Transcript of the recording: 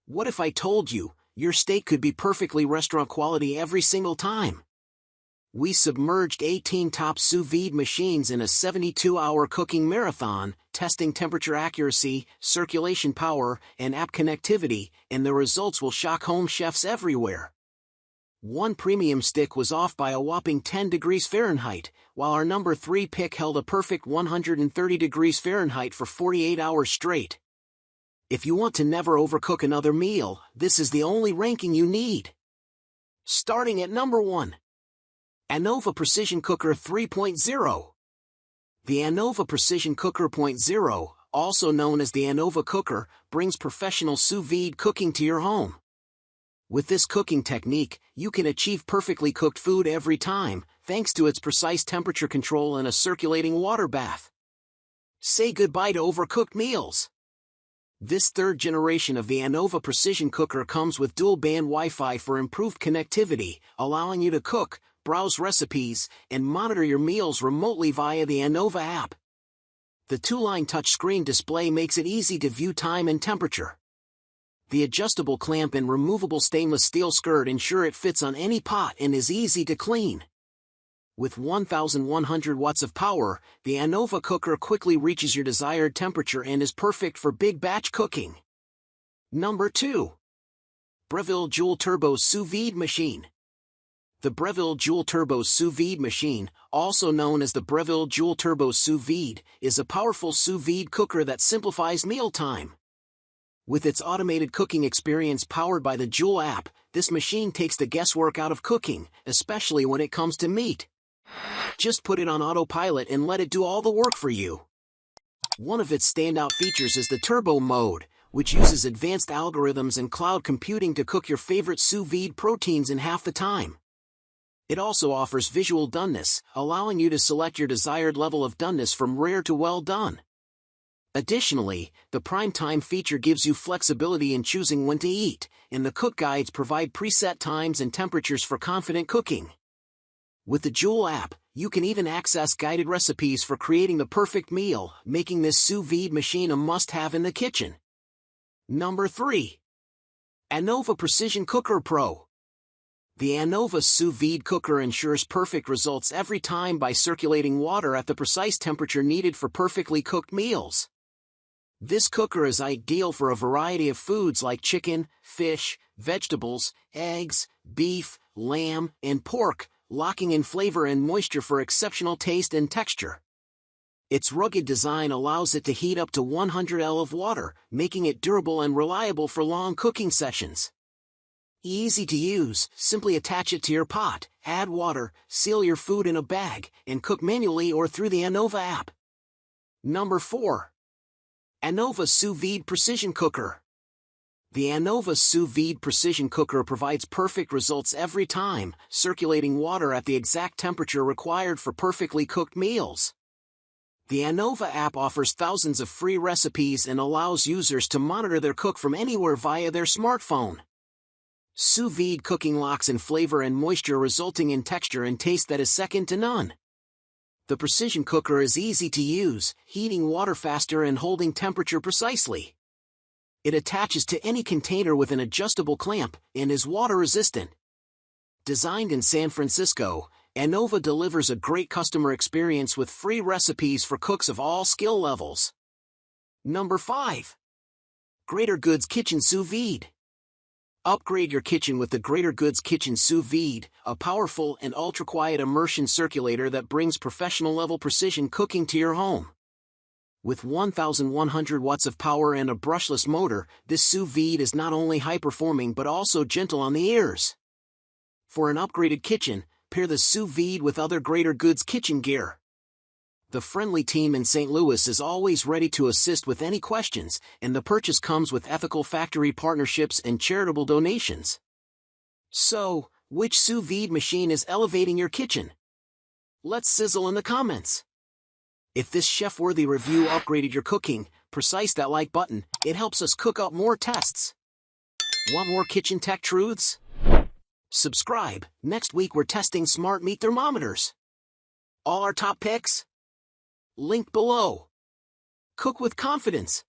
What if I told you, your steak could be perfectly restaurant quality every single time? We submerged 18 top sous vide machines in a 72-hour cooking marathon, testing temperature accuracy, circulation power, and app connectivity, and the results will shock home chefs everywhere. One premium stick was off by a whopping 10 degrees Fahrenheit, while our number 3 pick held a perfect 130 degrees Fahrenheit for 48 hours straight. If you want to never overcook another meal, this is the only ranking you need. Starting at number 1. Anova Precision Cooker 3.0. The Anova Precision Cooker 0.0, also known as the Anova Cooker, brings professional sous vide cooking to your home. With this cooking technique, you can achieve perfectly cooked food every time, thanks to its precise temperature control and a circulating water bath. Say goodbye to overcooked meals. This third generation of the Anova Precision Cooker comes with dual-band Wi-Fi for improved connectivity, allowing you to cook, browse recipes, and monitor your meals remotely via the Anova app. The two-line touchscreen display makes it easy to view time and temperature. The adjustable clamp and removable stainless steel skirt ensure it fits on any pot and is easy to clean. With 1,100 watts of power, the Anova cooker quickly reaches your desired temperature and is perfect for big batch cooking. Number 2. Breville Joule Turbo Sous Vide Machine. The Breville Joule Turbo Sous Vide Machine, also known as the Breville Joule Turbo Sous Vide, is a powerful sous vide cooker that simplifies mealtime. With its automated cooking experience powered by the Joule app, this machine takes the guesswork out of cooking, especially when it comes to meat. Just put it on autopilot and let it do all the work for you. One of its standout features is the turbo mode, which uses advanced algorithms and cloud computing to cook your favorite sous vide proteins in half the time. It also offers visual doneness, allowing you to select your desired level of doneness from rare to well done. Additionally, the prime time feature gives you flexibility in choosing when to eat, and the cook guides provide preset times and temperatures for confident cooking. With the Joule app, you can even access guided recipes for creating the perfect meal, making this sous vide machine a must-have in the kitchen. Number 3. Anova Precision Cooker Pro. The Anova sous vide cooker ensures perfect results every time by circulating water at the precise temperature needed for perfectly cooked meals. This cooker is ideal for a variety of foods like chicken, fish, vegetables, eggs, beef, lamb, and pork, locking in flavor and moisture for exceptional taste and texture. Its rugged design allows it to heat up to 100 L of water, making it durable and reliable for long cooking sessions. Easy to use, simply attach it to your pot, add water, seal your food in a bag, and cook manually or through the Anova app. Number 4. Anova Sous Vide Precision Cooker. The Anova Sous Vide Precision Cooker provides perfect results every time, circulating water at the exact temperature required for perfectly cooked meals. The Anova app offers thousands of free recipes and allows users to monitor their cook from anywhere via their smartphone. Sous vide cooking locks in flavor and moisture, resulting in texture and taste that is second to none. The precision cooker is easy to use, heating water faster and holding temperature precisely. It attaches to any container with an adjustable clamp and is water-resistant. Designed in San Francisco, Anova delivers a great customer experience with free recipes for cooks of all skill levels. Number 5. Greater Goods Kitchen Sous Vide. Upgrade your kitchen with the Greater Goods Kitchen Sous Vide, a powerful and ultra-quiet immersion circulator that brings professional-level precision cooking to your home. With 1,100 watts of power and a brushless motor, this sous vide is not only high-performing but also gentle on the ears. For an upgraded kitchen, pair the sous vide with other Greater Goods kitchen gear. The friendly team in St. Louis is always ready to assist with any questions, and the purchase comes with ethical factory partnerships and charitable donations. So, which sous vide machine is elevating your kitchen? Let's sizzle in the comments. If this chef-worthy review upgraded your cooking, precise that like button, it helps us cook up more tests. Want more kitchen tech truths? Subscribe. Next week we're testing smart meat thermometers. All our top picks? Link below. Cook with confidence.